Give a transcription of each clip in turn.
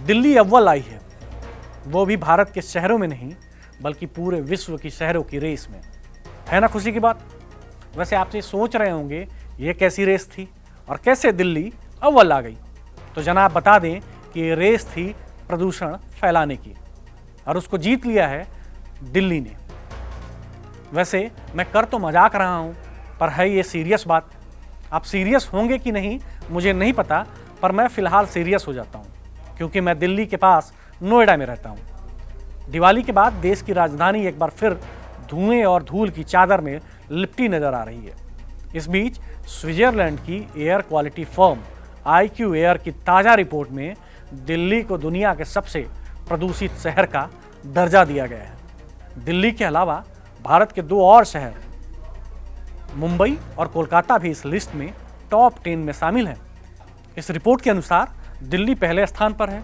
दिल्ली अव्वल आई है, वो भी भारत के शहरों में नहीं बल्कि पूरे विश्व की शहरों की रेस में। है ना खुशी की बात। वैसे आप ये सोच रहे होंगे ये कैसी रेस थी और कैसे दिल्ली अव्वल आ गई। तो जनाब बता दें कि ये रेस थी प्रदूषण फैलाने की और उसको जीत लिया है दिल्ली ने। वैसे मैं कर तो मजाक रहा हूं, पर है ये सीरियस बात। आप सीरियस होंगे कि नहीं मुझे नहीं पता, पर मैं फिलहाल सीरियस हो जाता हूं क्योंकि मैं दिल्ली के पास नोएडा में रहता हूं। दिवाली के बाद देश की राजधानी एक बार फिर धुएं और धूल की चादर में लिपटी नजर आ रही है। इस बीच स्विट्जरलैंड की air quality firm IQ air की ताज़ा रिपोर्ट में दिल्ली को दुनिया के सबसे प्रदूषित शहर का दर्जा दिया गया है। दिल्ली के अलावा भारत के 2 और शहर मुंबई और कोलकाता भी इस लिस्ट में टॉप 10 में शामिल हैं। इस रिपोर्ट के अनुसार दिल्ली पहले स्थान पर है,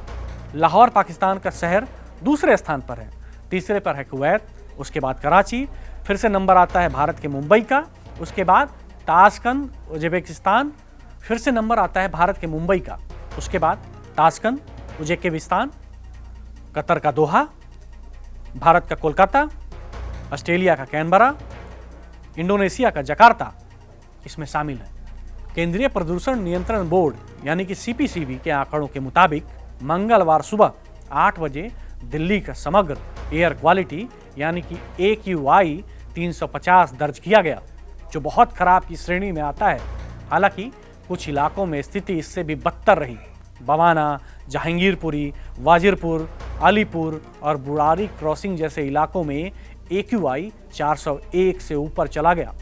लाहौर पाकिस्तान का शहर दूसरे स्थान पर है, तीसरे पर है कुवैत, उसके बाद कराची, फिर से नंबर आता है भारत के मुंबई का, उसके बाद ताशकंद उज्बेकिस्तान, फिर से नंबर आता है भारत के मुंबई का, उसके बाद ताशकंद उज्बेकिस्तान, कतर का दोहा, भारत का कोलकाता, ऑस्ट्रेलिया का कैनबरा, इंडोनेशिया का जकार्ता इसमें शामिल है। केंद्रीय प्रदूषण नियंत्रण बोर्ड यानी कि CPCB के आंकड़ों के मुताबिक मंगलवार सुबह 8 बजे दिल्ली का समग्र एयर क्वालिटी यानी कि AQI 350 दर्ज किया गया, जो बहुत खराब की श्रेणी में आता है। हालांकि कुछ इलाकों में स्थिति इससे भी बदतर रही। बवाना, जहांगीरपुरी, वाजिरपुर, अलीपुर और बुरारी क्रॉसिंग जैसे इलाकों में AQI 401 से ऊपर चला गया,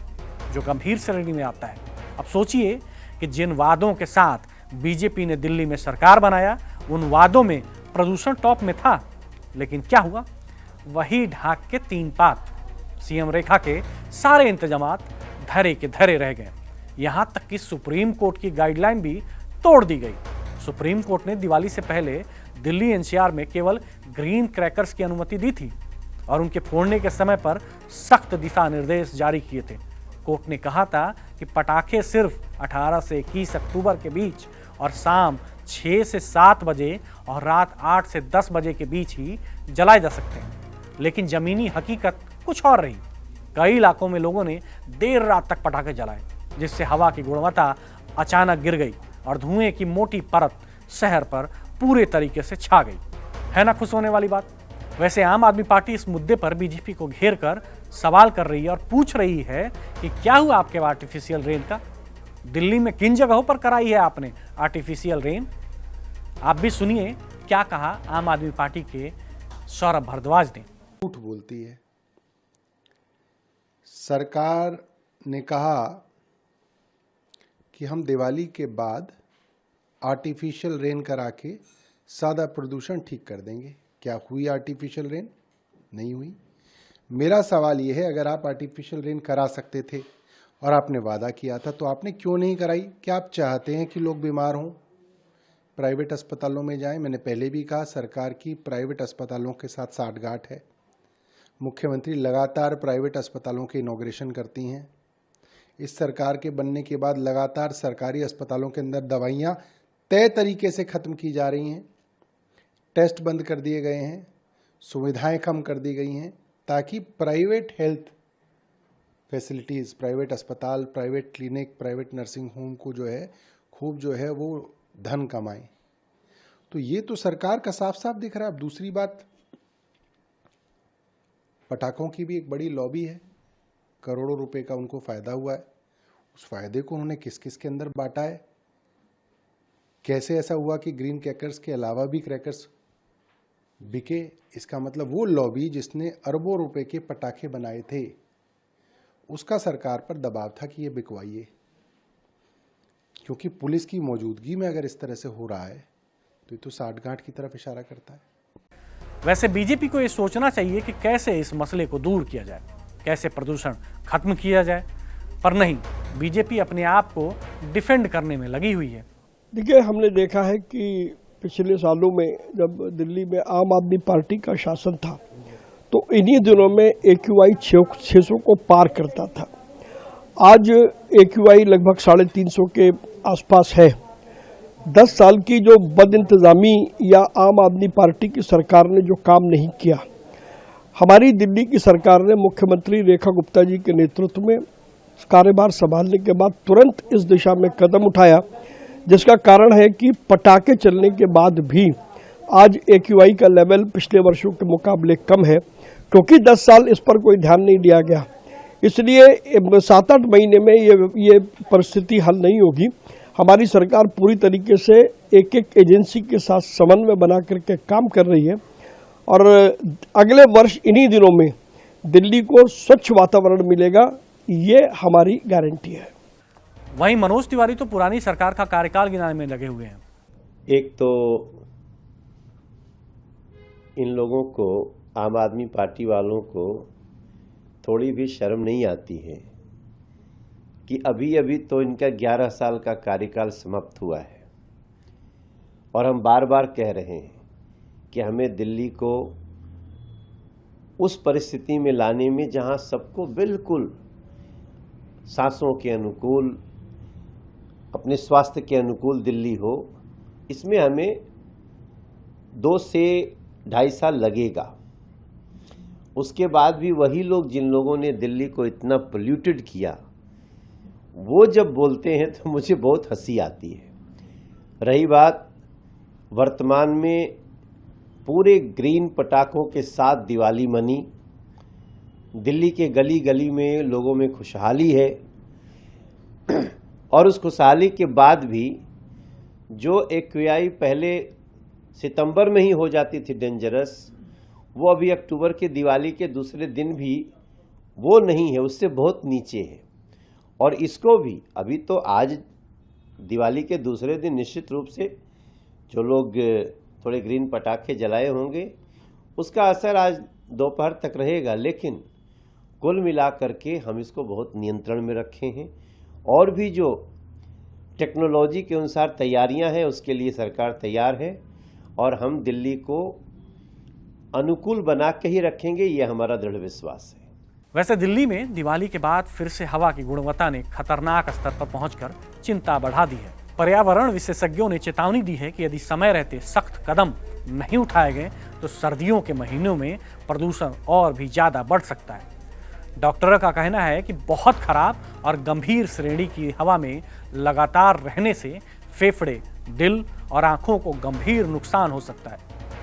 जो गंभीर श्रेणी में आता है। अब सोचिए कि जिन वादों के साथ बीजेपी ने दिल्ली में सरकार बनाया, उन वादों में प्रदूषण टॉप में था, लेकिन क्या हुआ? वही ढाक के 3 पात। CM रेखा के सारे इंतजामात धरे के धरे रह गए। यहां तक कि सुप्रीम कोर्ट की गाइडलाइन भी तोड़ दी गई। सुप्रीम कोर्ट ने दिवाली से पहले दिल्ली NCR में केवल ग्रीन क्रैकर्स की अनुमति दी थी और उनके फोड़ने के समय पर सख्त दिशा निर्देश जारी किए थे। कोर्ट ने कहा था कि पटाखे सिर्फ 18 से 21 अक्टूबर के बीच और शाम 6 से 7 बजे और रात 8 से 10 बजे के बीच ही जलाए जा सकते हैं। लेकिन जमीनी हकीकत कुछ और रही। कई इलाकों में लोगों ने देर रात तक पटाखे जलाए, जिससे हवा की गुणवत्ता अचानक गिर गई और धुएं की मोटी परत शहर पर पूरे तरीके से छा गई। है ना खुश होने वाली बात। वैसे आम आदमी पार्टी इस मुद्दे पर बीजेपी को घेर कर सवाल कर रही है और पूछ रही है कि क्या हुआ आपके आर्टिफिशियल रेन का? दिल्ली में किन जगहों पर कराई है आपने आर्टिफिशियल रेन? आप भी सुनिए क्या कहा आम आदमी पार्टी के सौरभ भारद्वाज ने। झूठ बोलती है। सरकार ने कहा कि हम दिवाली के बाद आर्टिफिशियल रेन करा के सादा प्रदूषण ठीक कर देंगे। क्या हुई आर्टिफिशियल रेन? नहीं हुई। मेरा सवाल यह है, अगर आप आर्टिफिशियल रेन करा सकते थे और आपने वादा किया था तो आपने क्यों नहीं कराई? क्या आप चाहते हैं कि लोग बीमार हों, प्राइवेट अस्पतालों में जाएं? मैंने पहले भी कहा, सरकार की प्राइवेट अस्पतालों के साथ साठगांठ है। मुख्यमंत्री लगातार प्राइवेट अस्पतालों के इनॉग्रेशन करती हैं। इस सरकार के बनने के बाद लगातार सरकारी अस्पतालों के अंदर दवाइयाँ तय तरीके से ख़त्म की जा रही हैं, टेस्ट बंद कर दिए गए हैं, सुविधाएं कम कर दी गई हैं, ताकि प्राइवेट हेल्थ फैसिलिटीज़, प्राइवेट अस्पताल, private clinic, private nursing home को जो है खूब जो है वो धन कमाएं। तो ये तो सरकार का साफ साफ दिख रहा है। अब दूसरी बात, पटाखों की भी एक बड़ी लॉबी है, करोड़ों रुपए का उनको फ़ायदा हुआ है। उस फायदे को उन्होंने किस किस के अंदर बांटा है? कैसे ऐसा हुआ कि ग्रीन क्रैकर्स के अलावा भी क्रैकर्स बिके? इसका मतलब वो लॉबी जिसने अरबों रुपए के पटाखे बनाए थे, उसका सरकार पर दबाव था कि ये बिकवाइए, क्योंकि पुलिस की मौजूदगी में अगर इस तरह से हो रहा है तो ये तो साठगांठ की तरफ इशारा करता है। वैसे बीजेपी को ये सोचना चाहिए कि कैसे इस मसले को दूर किया जाए, कैसे प्रदूषण खत्म किया जाए, पर नहीं, बीजेपी अपने आप को डिफेंड करने में लगी हुई है। देखिए, हमने देखा है कि पिछले सालों में जब दिल्ली में आम आदमी पार्टी का शासन था तो इन्हीं दिनों में AQI 600 को पार करता था। आज AQI लगभग 350 के आसपास है। 10 साल की जो बदइंतजामी या आम आदमी पार्टी की सरकार ने जो काम नहीं किया, हमारी दिल्ली की सरकार ने मुख्यमंत्री रेखा गुप्ता जी के नेतृत्व में कार्यभार संभालने के बाद तुरंत इस दिशा में कदम उठाया, जिसका कारण है कि पटाखे चलने के बाद भी आज AQI का लेवल पिछले वर्षों के मुकाबले कम है, क्योंकि 10 साल इस पर कोई ध्यान नहीं दिया गया। इसलिए 7-8 महीने में ये परिस्थिति हल नहीं होगी। हमारी सरकार पूरी तरीके से एक एक एजेंसी के साथ समन्वय बना करके काम कर रही है और अगले वर्ष इन्हीं दिनों में दिल्ली को स्वच्छ वातावरण मिलेगा, ये हमारी गारंटी है। वहीं मनोज तिवारी तो पुरानी सरकार का कार्यकाल गिनाने में लगे हुए हैं। एक तो इन लोगों को, आम आदमी पार्टी वालों को थोड़ी भी शर्म नहीं आती है कि अभी अभी तो इनका 11 साल का कार्यकाल समाप्त हुआ है और हम बार बार कह रहे हैं कि हमें दिल्ली को उस परिस्थिति में लाने में जहां सबको बिल्कुल सांसों के अनुकूल, अपने स्वास्थ्य के अनुकूल दिल्ली हो, इसमें हमें 2 से 2.5 साल लगेगा। उसके बाद भी वही लोग जिन लोगों ने दिल्ली को इतना पोल्यूटेड किया, वो जब बोलते हैं तो मुझे बहुत हंसी आती है। रही बात वर्तमान में पूरे ग्रीन पटाखों के साथ दिवाली मनी, दिल्ली के गली गली में लोगों में खुशहाली है और उस खुशहाली के बाद भी जो AQI पहले सितंबर में ही हो जाती थी डेंजरस, वो अभी अक्टूबर के दिवाली के दूसरे दिन भी वो नहीं है, उससे बहुत नीचे है। और इसको भी अभी तो आज दिवाली के दूसरे दिन निश्चित रूप से जो लोग थोड़े ग्रीन पटाखे जलाए होंगे उसका असर आज दोपहर तक रहेगा, लेकिन कुल मिलाकर के हम इसको बहुत नियंत्रण में रखे हैं और भी जो टेक्नोलॉजी के अनुसार तैयारियां हैं उसके लिए सरकार तैयार है और हम दिल्ली को अनुकूल बना के ही रखेंगे, ये हमारा दृढ़ विश्वास है। वैसे दिल्ली में दिवाली के बाद फिर से हवा की गुणवत्ता ने खतरनाक स्तर पर पहुंचकर चिंता बढ़ा दी है। पर्यावरण विशेषज्ञों ने चेतावनी दी है कि यदि समय रहते सख्त कदम नहीं उठाए गए तो सर्दियों के महीनों में प्रदूषण और भी ज्यादा बढ़ सकता है। डॉक्टरों का कहना है कि बहुत खराब और गंभीर श्रेणी की हवा में लगातार रहने से फेफड़े, दिल और आंखों को गंभीर नुकसान हो सकता है,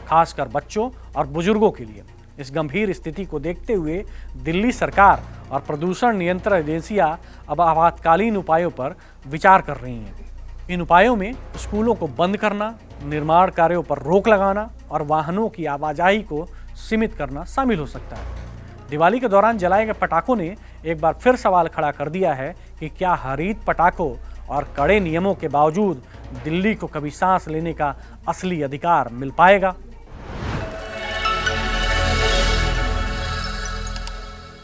खासकर बच्चों और बुजुर्गों के लिए। इस गंभीर स्थिति को देखते हुए दिल्ली सरकार और प्रदूषण नियंत्रण एजेंसियां अब आपातकालीन उपायों पर विचार कर रही हैं। इन उपायों में स्कूलों को बंद करना, निर्माण कार्यों पर रोक लगाना और वाहनों की आवाजाही को सीमित करना शामिल हो सकता है। दिवाली के दौरान जलाए गए पटाखों ने एक बार फिर सवाल खड़ा कर दिया है कि क्या हरित पटाखों और कड़े नियमों के बावजूद दिल्ली को कभी सांस लेने का असली अधिकार मिल पाएगा।